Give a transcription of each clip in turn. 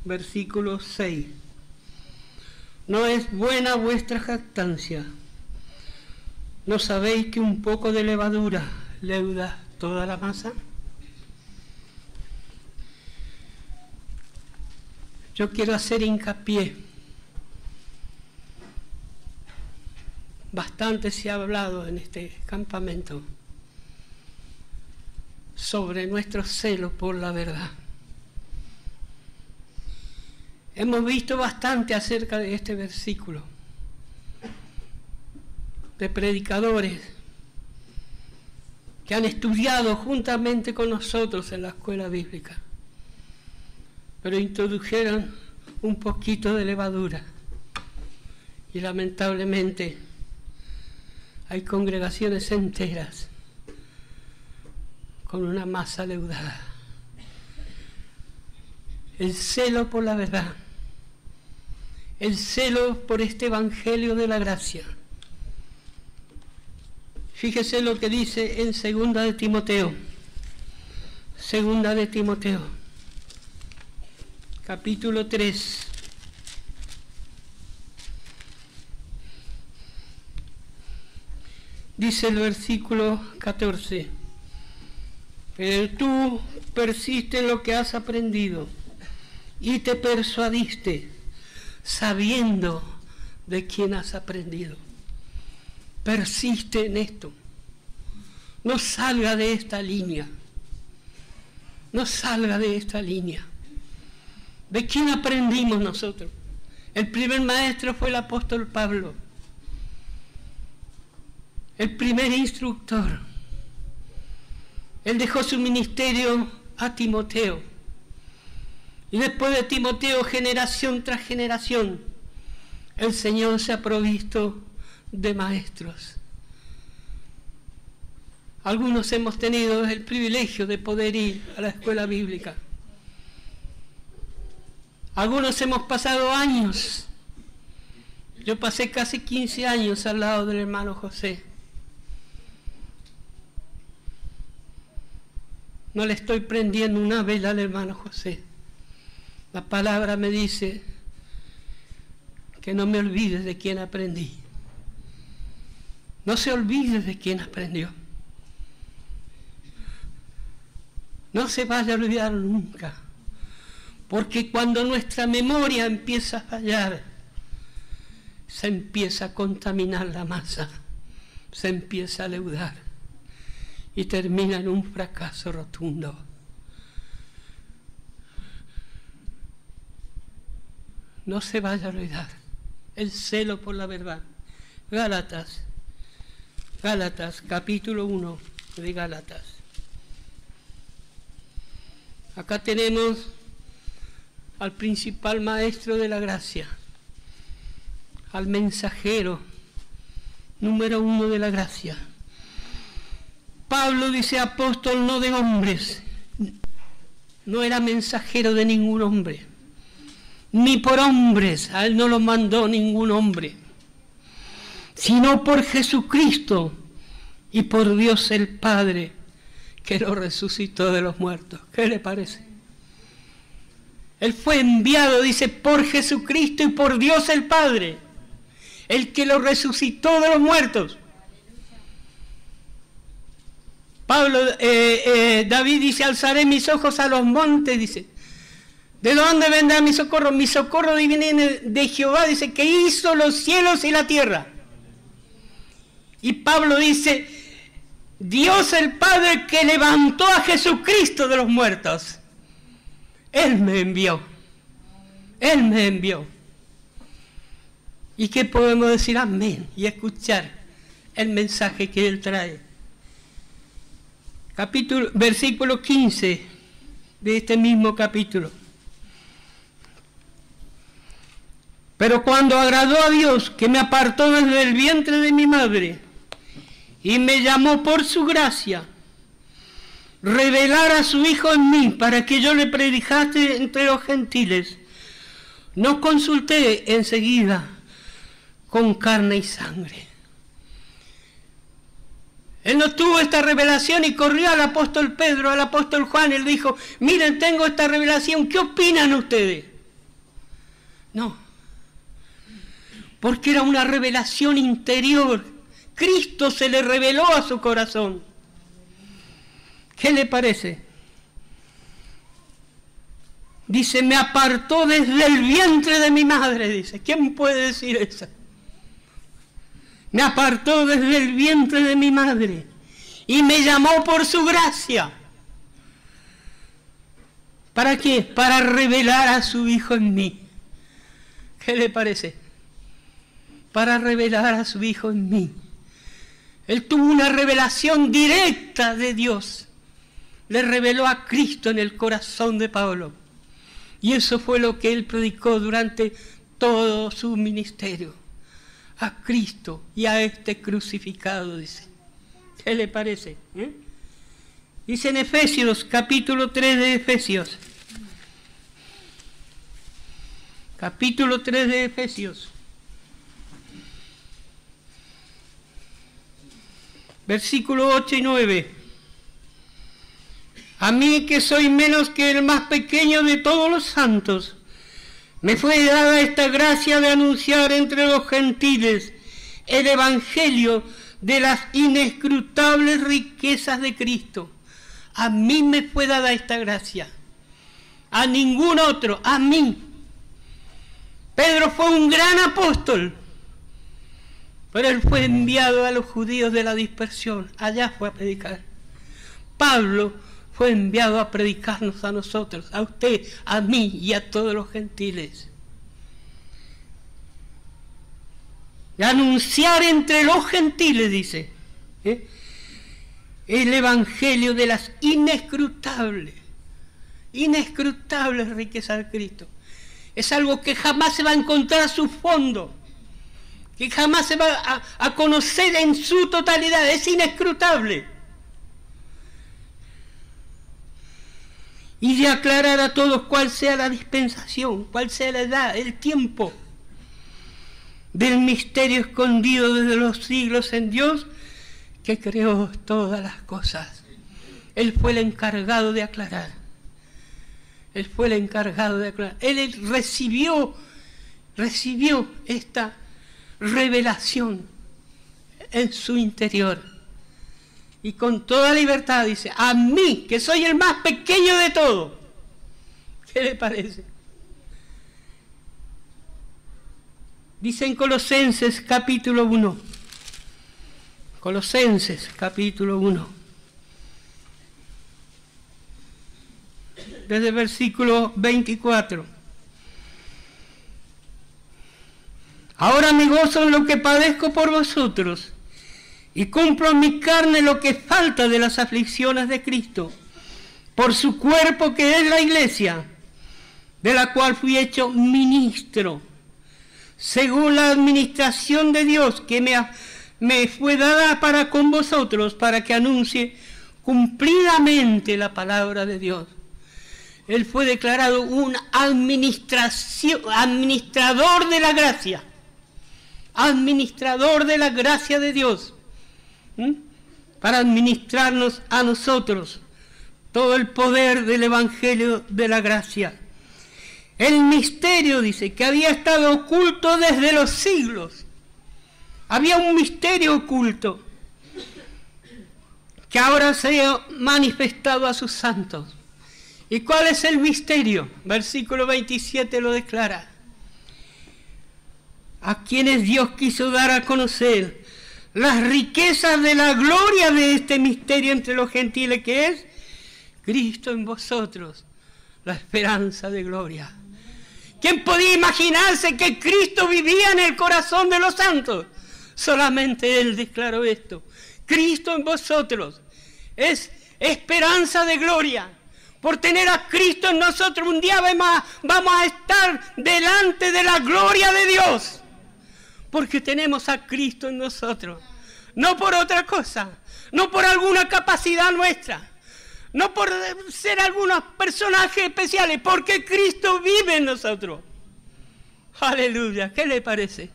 versículo 6. ¿No es buena vuestra jactancia? ¿No sabéis que un poco de levadura leuda toda la masa? Yo quiero hacer hincapié. Bastante se ha hablado en este campamento sobre nuestro celo por la verdad. Hemos visto bastante acerca de este versículo, de predicadores que han estudiado juntamente con nosotros en la escuela bíblica, pero introdujeron un poquito de levadura y lamentablemente hay congregaciones enteras con una masa leudada. El celo por la verdad, el celo por este evangelio de la gracia. Fíjese lo que dice en Segunda de Timoteo, capítulo 3. Dice el versículo 14, pero tú persiste en lo que has aprendido y te persuadiste sabiendo de quién has aprendido. Persiste en esto. No salga de esta línea. No salga de esta línea. ¿De quién aprendimos nosotros? El primer maestro fue el apóstol Pablo. El primer instructor. Él dejó su ministerio a Timoteo. Y después de Timoteo, generación tras generación, el Señor se ha provisto de maestros. Algunos hemos tenido el privilegio de poder ir a la escuela bíblica. Algunos hemos pasado años. Yo pasé casi 15 años al lado del hermano José. No le estoy prendiendo una vela al hermano José. La palabra me dice que no me olvides de quién aprendí. No se olvide de quién aprendió. No se vaya a olvidar nunca. Porque cuando nuestra memoria empieza a fallar, se empieza a contaminar la masa, se empieza a leudar y termina en un fracaso rotundo. No se vaya a olvidar el celo por la verdad. Gálatas, capítulo 1 de Gálatas. Acá tenemos al principal maestro de la gracia, al mensajero número 1 de la gracia. Pablo dice apóstol no de hombres, no era mensajero de ningún hombre, ni por hombres, a él no lo mandó ningún hombre, sino por Jesucristo y por Dios el Padre, que lo resucitó de los muertos. ¿Qué le parece? Él fue enviado, dice, por Jesucristo y por Dios el Padre, el que lo resucitó de los muertos. David dice, alzaré mis ojos a los montes, dice. ¿De dónde vendrá mi socorro? Mi socorro viene de Jehová, dice, que hizo los cielos y la tierra. Y Pablo dice, Dios el Padre que levantó a Jesucristo de los muertos. Él me envió. Él me envió. ¿Y qué podemos decir? Amén. Y escuchar el mensaje que Él trae. Versículo 15 de este mismo capítulo. Pero cuando agradó a Dios, que me apartó desde el vientre de mi madre y me llamó por su gracia, revelar a su Hijo en mí para que yo le predicase entre los gentiles, no consulté enseguida con carne y sangre. Él no tuvo esta revelación y corrió al apóstol Pedro, al apóstol Juan, y le dijo, miren, tengo esta revelación, ¿qué opinan ustedes? No. Porque era una revelación interior. Cristo se le reveló a su corazón. ¿Qué le parece? Dice, me apartó desde el vientre de mi madre, dice. ¿Quién puede decir eso? Me apartó desde el vientre de mi madre y me llamó por su gracia. ¿Para qué? Para revelar a su Hijo en mí. ¿Qué le parece? Para revelar a su Hijo en mí. Él tuvo una revelación directa de Dios. Le reveló a Cristo en el corazón de Pablo. Y eso fue lo que él predicó durante todo su ministerio. A Cristo y a este crucificado, dice. ¿Qué le parece? Dice en Efesios, capítulo 3 de Efesios. Capítulo 3 de Efesios. Versículo 8 y 9. A mí, que soy menos que el más pequeño de todos los santos, me fue dada esta gracia de anunciar entre los gentiles el evangelio de las inescrutables riquezas de Cristo. A mí me fue dada esta gracia. A ningún otro, a mí. Pedro fue un gran apóstol, pero él fue enviado a los judíos de la dispersión. Allá fue a predicar. Pablo fue enviado a predicarnos a nosotros, a usted, a mí y a todos los gentiles. Y anunciar entre los gentiles, dice, el evangelio de las inescrutables riquezas de Cristo. Es algo que jamás se va a encontrar a su fondo, que jamás se va a conocer en su totalidad, es inescrutable. Y de aclarar a todos cuál sea la dispensación, cuál sea la edad, el tiempo del misterio escondido desde los siglos en Dios, que creó todas las cosas. Él fue el encargado de aclarar. Él fue el encargado de aclarar. Él recibió esta revelación en su interior. Y con toda libertad dice, a mí, que soy el más pequeño de todos. ¿Qué le parece? Dice en Colosenses capítulo 1. Colosenses capítulo 1. Desde el versículo 24. Ahora me gozo en lo que padezco por vosotros, y cumplo en mi carne lo que falta de las aflicciones de Cristo, por su cuerpo que es la iglesia, de la cual fui hecho ministro, según la administración de Dios que me fue dada para con vosotros, para que anuncie cumplidamente la palabra de Dios. Él fue declarado un administrador de la gracia, administrador de la gracia de Dios, para administrarnos a nosotros todo el poder del evangelio de la gracia. El misterio, dice, que había estado oculto desde los siglos. Había un misterio oculto que ahora se ha manifestado a sus santos. ¿Y cuál es el misterio? Versículo 27 lo declara. A quienes Dios quiso dar a conocer las riquezas de la gloria de este misterio entre los gentiles, que es Cristo en vosotros, la esperanza de gloria. ¿Quién podía imaginarse que Cristo vivía en el corazón de los santos? Solamente Él declaró esto. Cristo en vosotros es esperanza de gloria. Por tener a Cristo en nosotros, un día vamos a estar delante de la gloria de Dios. Porque tenemos a Cristo en nosotros. No por otra cosa. No por alguna capacidad nuestra. No por ser algunos personajes especiales. Porque Cristo vive en nosotros. Aleluya. ¿Qué le parece?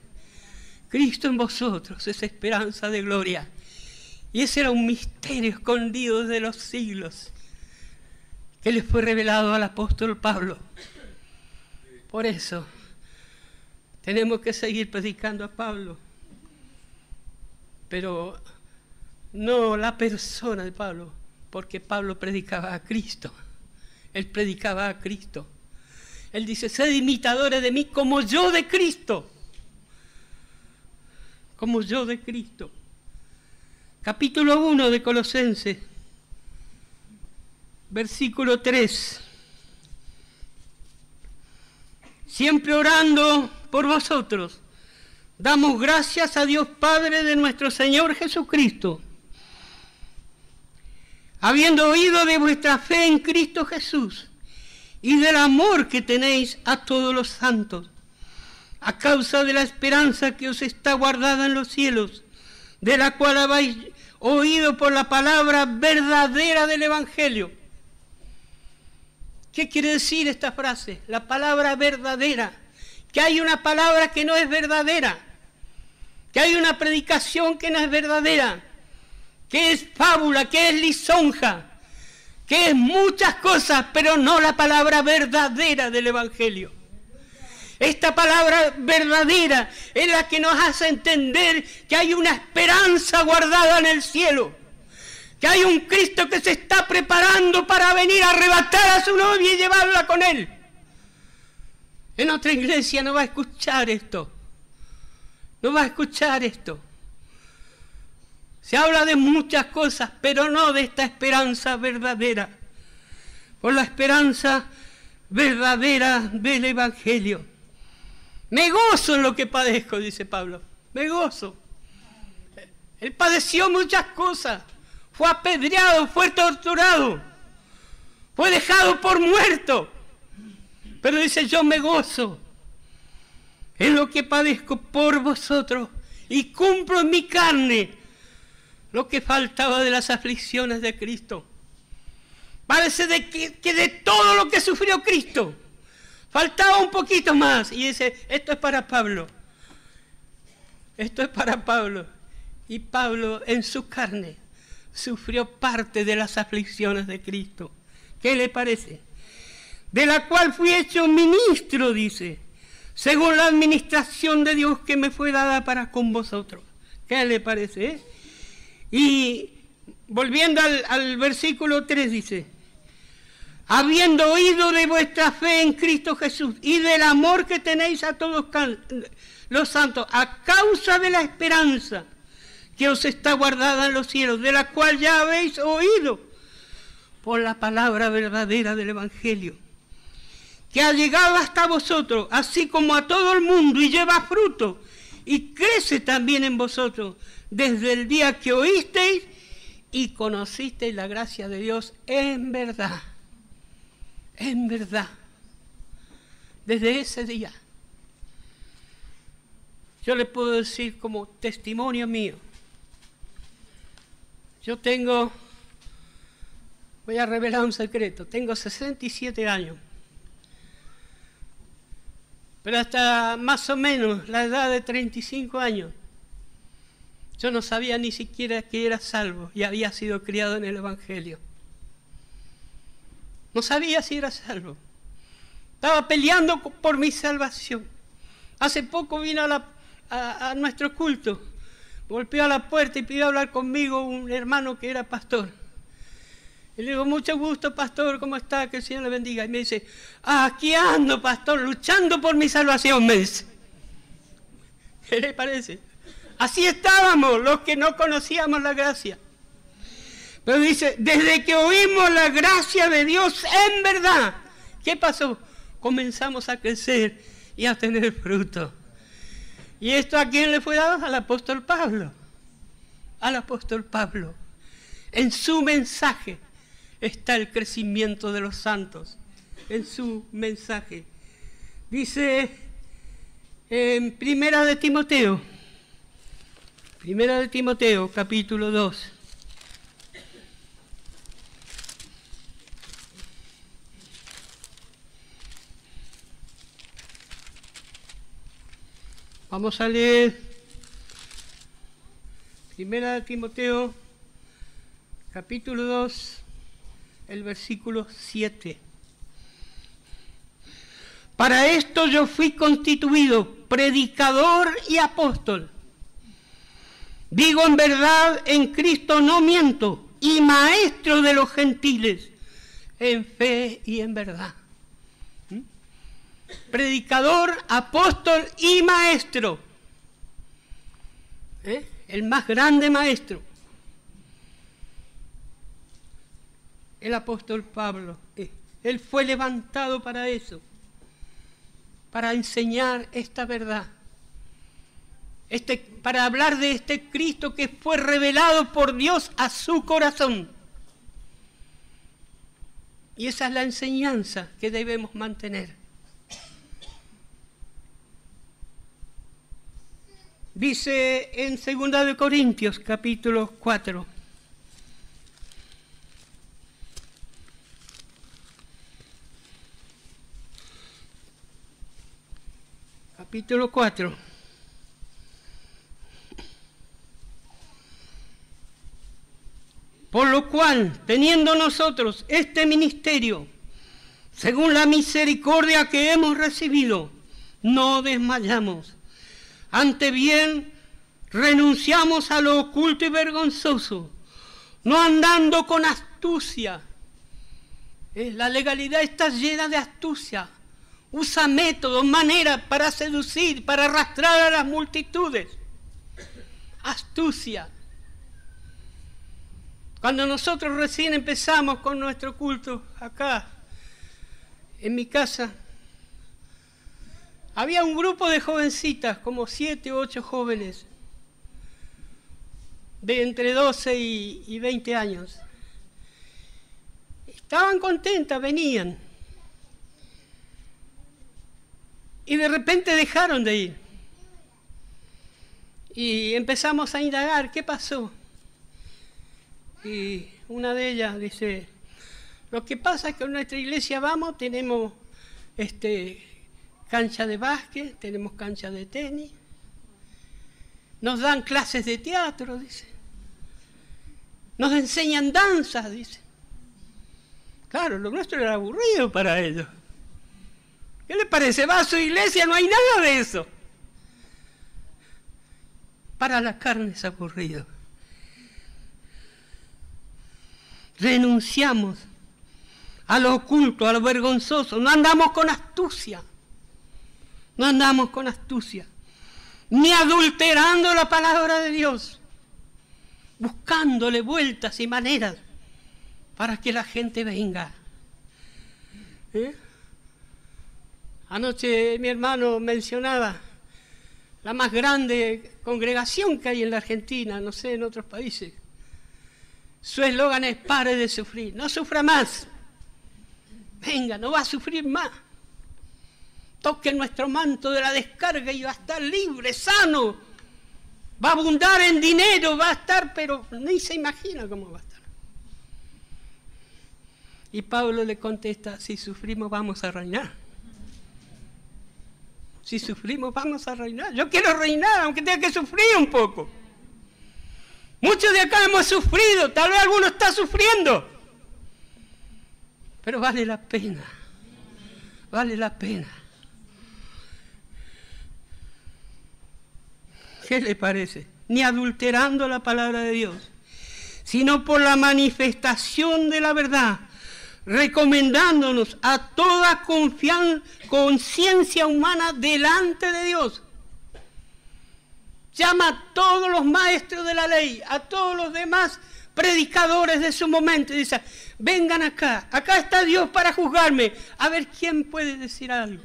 Cristo en vosotros es esperanza de gloria. Y ese era un misterio escondido desde los siglos, que le fue revelado al apóstol Pablo. Por eso Tenemos que seguir predicando a Pablo, pero no la persona de Pablo, porque Pablo predicaba a Cristo. Él predicaba a Cristo. Él dice, sed imitadores de mí como yo de Cristo. Como yo de Cristo. Capítulo 1 de Colosenses, versículo 3. Siempre orando por vosotros, damos gracias a Dios Padre de nuestro Señor Jesucristo, habiendo oído de vuestra fe en Cristo Jesús y del amor que tenéis a todos los santos, a causa de la esperanza que os está guardada en los cielos, de la cual habéis oído por la palabra verdadera del Evangelio. ¿Qué quiere decir esta frase? La palabra verdadera. Que hay una palabra que no es verdadera. Que hay una predicación que no es verdadera. Que es fábula, que es lisonja. Que es muchas cosas, pero no la palabra verdadera del Evangelio. Esta palabra verdadera es la que nos hace entender que hay una esperanza guardada en el cielo. Que hay un Cristo que se está preparando para venir a arrebatar a su novia y llevarla con él. En otra iglesia no va a escuchar esto. No va a escuchar esto. Se habla de muchas cosas, pero no de esta esperanza verdadera. Por la esperanza verdadera del Evangelio. Me gozo en lo que padezco, dice Pablo. Me gozo. Él padeció muchas cosas. Fue apedreado, fue torturado, fue dejado por muerto. Pero dice, yo me gozo en lo que padezco por vosotros y cumplo en mi carne lo que faltaba de las aflicciones de Cristo. Parece que de todo lo que sufrió Cristo, faltaba un poquito más. Y dice, esto es para Pablo. Esto es para Pablo. Y Pablo en su carne sufrió parte de las aflicciones de Cristo. ¿Qué le parece? De la cual fui hecho ministro, dice, según la administración de Dios que me fue dada para con vosotros. ¿Qué le parece? Y volviendo al versículo 3 dice, habiendo oído de vuestra fe en Cristo Jesús y del amor que tenéis a todos los santos, a causa de la esperanza que os está guardada en los cielos, de la cual ya habéis oído por la palabra verdadera del Evangelio, que ha llegado hasta vosotros, así como a todo el mundo, y lleva fruto, y crece también en vosotros, desde el día que oísteis y conocisteis la gracia de Dios en verdad. En verdad. Desde ese día. Yo le puedo decir como testimonio mío. Yo voy a revelar un secreto, tengo 67 años. Pero hasta más o menos la edad de 35 años, yo no sabía ni siquiera que era salvo y había sido criado en el Evangelio. No sabía si era salvo. Estaba peleando por mi salvación. Hace poco vino a nuestro culto, golpeó a la puerta y pidió hablar conmigo un hermano que era pastor. Y le digo, mucho gusto, pastor, ¿cómo está? Que el Señor le bendiga. Y me dice, aquí ando, pastor, luchando por mi salvación, me dice. ¿Qué le parece? Así estábamos los que no conocíamos la gracia. Pero dice, desde que oímos la gracia de Dios en verdad, ¿qué pasó? Comenzamos a crecer y a tener fruto. ¿Y esto a quién le fue dado? Al apóstol Pablo. Al apóstol Pablo. En su mensaje está el crecimiento de los santos. En su mensaje. Dice en Primera de Timoteo, capítulo 2. Vamos a leer Primera de Timoteo, capítulo 2, el versículo 7. Para esto yo fui constituido predicador y apóstol. Digo en verdad, en Cristo no miento, y maestro de los gentiles, en fe y en verdad. Predicador, apóstol y maestro. El más grande maestro. El apóstol Pablo. Él fue levantado para eso, para enseñar esta verdad. Para hablar de este Cristo que fue revelado por Dios a su corazón. Y esa es la enseñanza que debemos mantener. Dice en 2 de Corintios, capítulo 4. Capítulo 4. Por lo cual, teniendo nosotros este ministerio, según la misericordia que hemos recibido, no desmayamos. Antes bien, renunciamos a lo oculto y vergonzoso, no andando con astucia. La legalidad está llena de astucia. Usa métodos, maneras para seducir, para arrastrar a las multitudes. Astucia. Cuando nosotros recién empezamos con nuestro culto acá, en mi casa, había un grupo de jovencitas, como 7 u 8 jóvenes, de entre 12 y 20 años. Estaban contentas, venían. Y de repente dejaron de ir. Y empezamos a indagar, ¿qué pasó? Y una de ellas dice, lo que pasa es que en nuestra iglesia tenemos cancha de básquet, tenemos cancha de tenis, nos dan clases de teatro, dice, nos enseñan danzas, dice. Claro, lo nuestro era aburrido para ellos. ¿Qué les parece? Va a su iglesia, no hay nada de eso. Para la carne es aburrido. Renunciamos a lo oculto, a lo vergonzoso. No andamos con astucia. No andamos con astucia. Ni adulterando la palabra de Dios. Buscándole vueltas y maneras para que la gente venga. Anoche mi hermano mencionaba la más grande congregación que hay en la Argentina, no sé, en otros países. Su eslogan es: pare de sufrir, no sufra más. Venga, no va a sufrir más. Toque nuestro manto de la descarga y va a estar libre, sano. Va a abundar en dinero, va a estar, pero ni se imagina cómo va a estar. Y Pablo le contesta: si sufrimos vamos a reinar. Si sufrimos vamos a reinar. Yo quiero reinar, aunque tenga que sufrir un poco. Muchos de acá hemos sufrido, tal vez alguno está sufriendo. Pero vale la pena. Vale la pena. ¿Qué le parece? Ni adulterando la palabra de Dios, sino por la manifestación de la verdad, recomendándonos a toda conciencia humana delante de Dios. Llama a todos los maestros de la ley, a todos los demás predicadores de su momento, y dice: vengan acá, acá está Dios para juzgarme, a ver quién puede decir algo.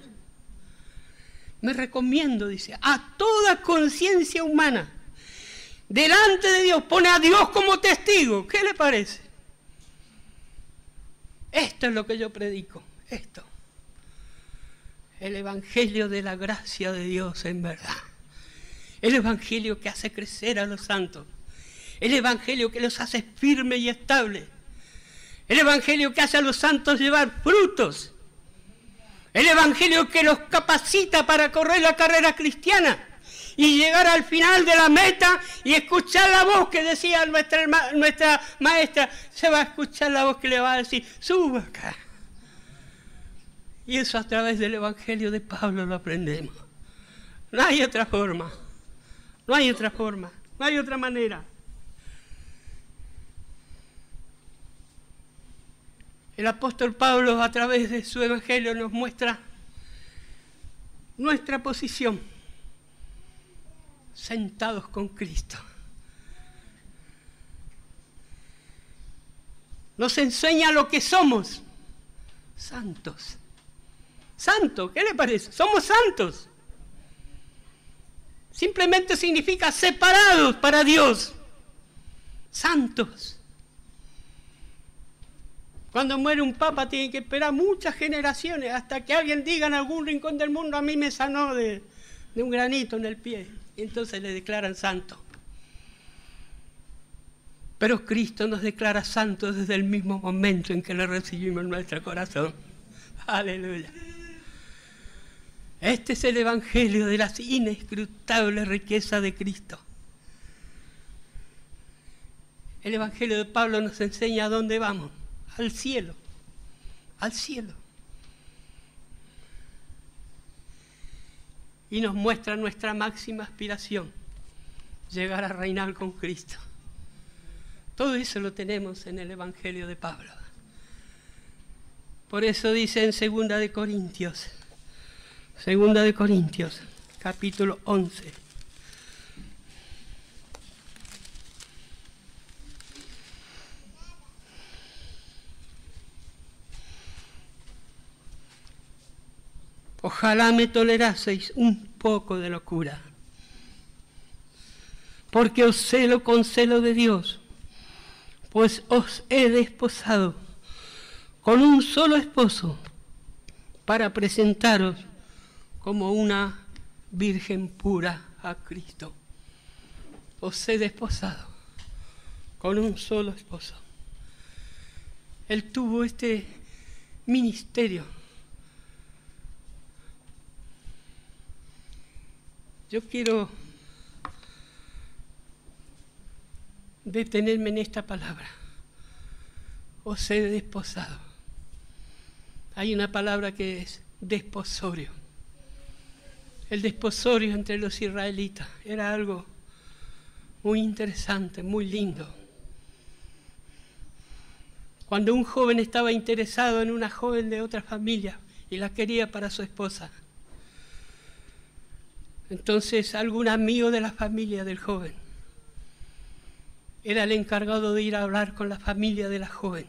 Me recomiendo, dice, a toda conciencia humana, delante de Dios, pone a Dios como testigo. ¿Qué le parece? Esto es lo que yo predico, esto. El evangelio de la gracia de Dios en verdad. El evangelio que hace crecer a los santos. El evangelio que los hace firmes y estables. El evangelio que hace a los santos llevar frutos. El evangelio que los capacita para correr la carrera cristiana y llegar al final de la meta y escuchar la voz que decía nuestra maestra. Se va a escuchar la voz que le va a decir: suba acá. Y eso a través del Evangelio de Pablo lo aprendemos. No hay otra forma. No hay otra forma. No hay otra manera. El apóstol Pablo a través de su Evangelio nos muestra nuestra posición, sentados con Cristo. Nos enseña lo que somos, santos. Santos, ¿qué le parece? Somos santos. Simplemente significa separados para Dios, santos. Cuando muere un papa tiene que esperar muchas generaciones hasta que alguien diga en algún rincón del mundo: a mí me sanó de un granito en el pie. Y entonces le declaran santo. Pero Cristo nos declara santos desde el mismo momento en que le recibimos en nuestro corazón. Aleluya. Este es el Evangelio de las inescrutables riquezas de Cristo. El Evangelio de Pablo nos enseña a dónde vamos. Al cielo, al cielo. Y nos muestra nuestra máxima aspiración, llegar a reinar con Cristo. Todo eso lo tenemos en el Evangelio de Pablo. Por eso dice en 2 de Corintios, capítulo 11. Ojalá me toleraseis un poco de locura, porque os celo con celo de Dios, pues os he desposado con un solo esposo para presentaros como una virgen pura a Cristo. Os he desposado con un solo esposo. Él tuvo este ministerio. Yo quiero detenerme en esta palabra. Os he desposado. Hay una palabra que es desposorio. El desposorio entre los israelitas era algo muy interesante, muy lindo. Cuando un joven estaba interesado en una joven de otra familia y la quería para su esposa, entonces algún amigo de la familia del joven era el encargado de ir a hablar con la familia de la joven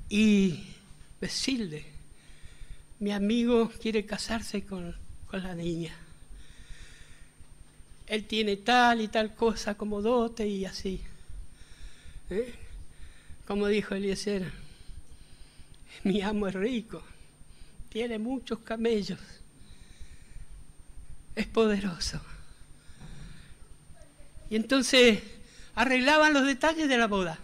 y decirle: mi amigo quiere casarse con la niña. Él tiene tal y tal cosa como dote y así. Como dijo Eliezer, mi amo es rico, tiene muchos camellos, es poderoso. Y entonces arreglaban los detalles de la boda.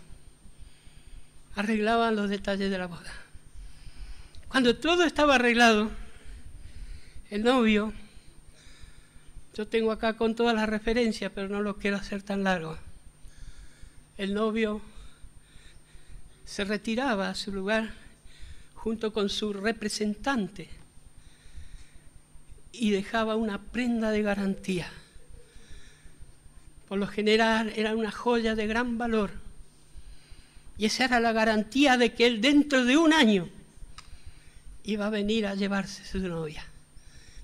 Cuando todo estaba arreglado, el novio, yo tengo acá con todas las referencias, pero no lo quiero hacer tan largo. El novio se retiraba a su lugar junto con su representante y dejaba una prenda de garantía. Por lo general era una joya de gran valor y esa era la garantía de que él dentro de un año iba a venir a llevarse a su novia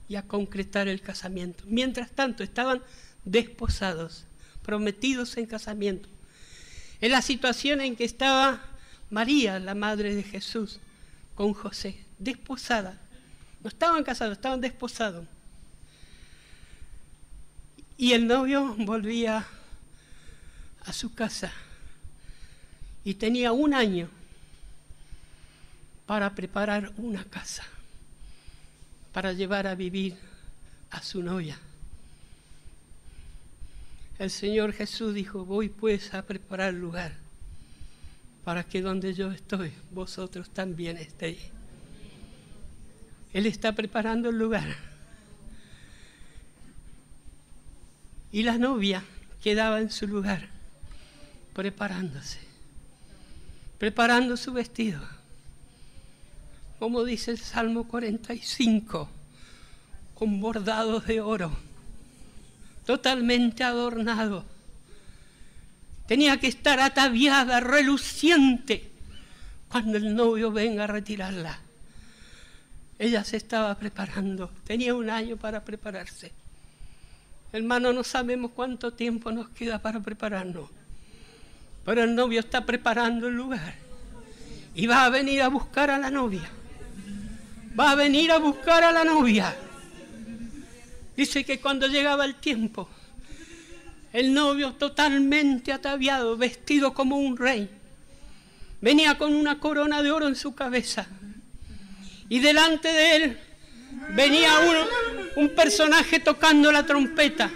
y a concretar el casamiento. Mientras tanto estaban desposados, prometidos en casamiento. En la situación en que estaba María, la madre de Jesús, con José, desposada. No estaban casados, estaban desposados. Y el novio volvía a su casa y tenía un año para preparar una casa, para llevar a vivir a su novia. El Señor Jesús dijo: voy pues a preparar lugar para que donde yo estoy, vosotros también estéis. Él está preparando el lugar. Y la novia quedaba en su lugar, preparándose, preparando su vestido. como dice el Salmo 45, con bordados de oro, totalmente adornado. Tenía que estar ataviada, reluciente, cuando el novio venga a retirarla. Ella se estaba preparando, tenía 1 año para prepararse. Hermano, no sabemos cuánto tiempo nos queda para prepararnos, pero el novio está preparando el lugar y va a venir a buscar a la novia. Va a venir a buscar a la novia. Dice que cuando llegaba el tiempo, el novio totalmente ataviado, vestido como un rey, venía con una corona de oro en su cabeza. Y delante de él venía un personaje tocando la trompeta,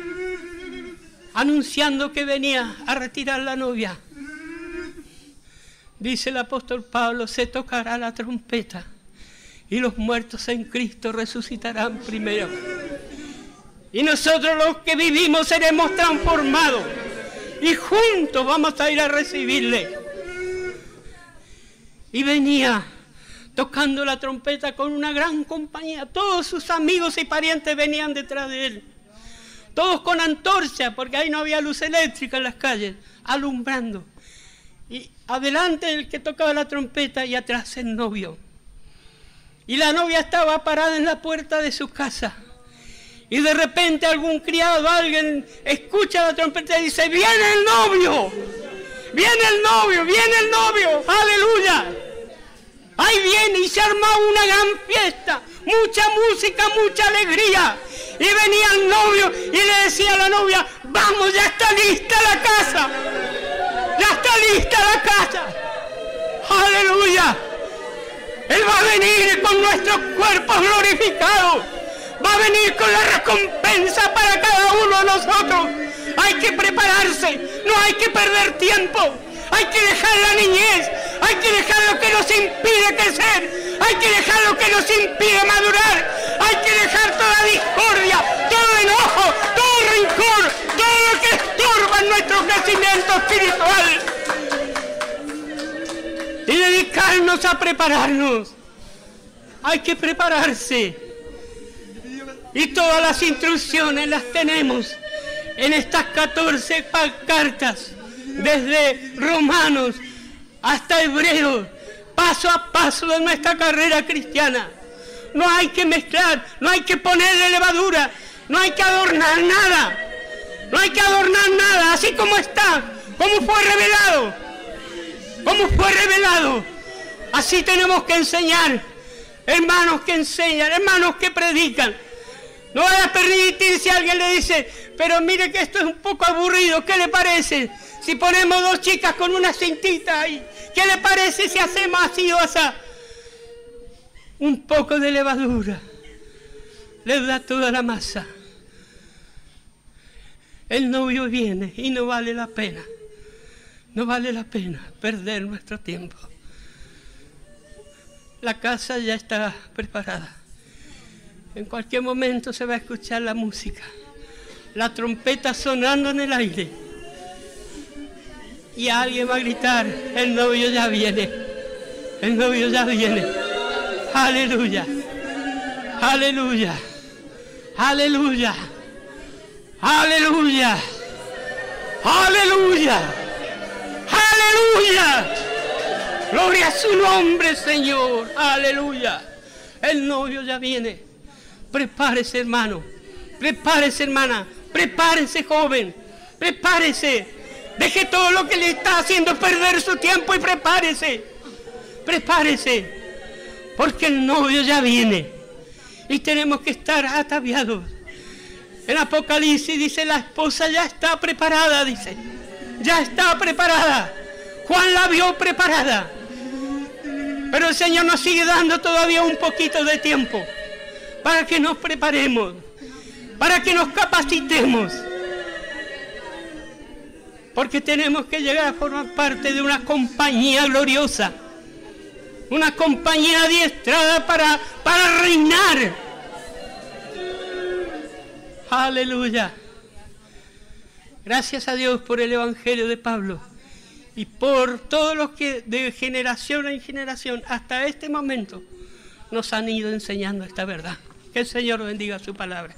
anunciando que venía a retirar la novia. Dice el apóstol Pablo, se tocará la trompeta y los muertos en Cristo resucitarán primero. Y nosotros los que vivimos seremos transformados y juntos vamos a ir a recibirle. Y venía tocando la trompeta con una gran compañía. Todos sus amigos y parientes venían detrás de él. Todos con antorcha, porque ahí no había luz eléctrica en las calles, alumbrando. Y adelante el que tocaba la trompeta y atrás el novio. Y la novia estaba parada en la puerta de su casa. Y de repente algún criado, alguien escucha la trompeta y dice, ¡viene el novio! ¡Viene el novio! ¡Viene el novio! ¡Aleluya! Ahí viene y se armaba una gran fiesta, mucha música, mucha alegría. Y venía el novio y le decía a la novia, vamos, ya está lista la casa. Ya está lista la casa. Aleluya. Él va a venir con nuestros cuerpos glorificados. Va a venir con la recompensa para cada uno de nosotros. Hay que prepararse, no hay que perder tiempo. Hay que dejar la niñez, hay que dejar lo que nos impide crecer, hay que dejar lo que nos impide madurar, hay que dejar toda discordia, todo enojo, todo rencor, todo lo que estorba en nuestro crecimiento espiritual. Y dedicarnos a prepararnos. Hay que prepararse. Y todas las instrucciones las tenemos en estas 14 cartas. Desde Romanos hasta Hebreos, paso a paso de nuestra carrera cristiana. No hay que mezclar, no hay que ponerle levadura, no hay que adornar nada. No hay que adornar nada, así como está, como fue revelado. Como fue revelado. Así tenemos que enseñar. Hermanos que enseñan, hermanos que predican. No vaya a permitir si alguien le dice, pero mire que esto es un poco aburrido, ¿qué le parece? Si ponemos 2 chicas con una cintita ahí, ¿qué le parece si hacemos así o así? Un poco de levadura le da toda la masa. El novio viene y no vale la pena. No vale la pena perder nuestro tiempo. La casa ya está preparada. En cualquier momento se va a escuchar la música. La trompeta sonando en el aire. Y alguien va a gritar, el novio ya viene, el novio ya viene. Aleluya, aleluya, aleluya, aleluya, aleluya, aleluya. Gloria a su nombre, Señor, aleluya. El novio ya viene. Prepárese, hermano, prepárese, hermana, prepárese, joven, prepárese. Deje todo lo que le está haciendo perder su tiempo y prepárese. Prepárese. Porque el novio ya viene. Y tenemos que estar ataviados. En Apocalipsis dice, la esposa ya está preparada, dice. Ya está preparada. Juan la vio preparada. Pero el Señor nos sigue dando todavía un poquito de tiempo. Para que nos preparemos. Para que nos capacitemos. Porque tenemos que llegar a formar parte de una compañía gloriosa. Una compañía adiestrada para reinar. Aleluya. Gracias a Dios por el Evangelio de Pablo. Y por todos los que de generación en generación hasta este momento nos han ido enseñando esta verdad. Que el Señor bendiga su palabra.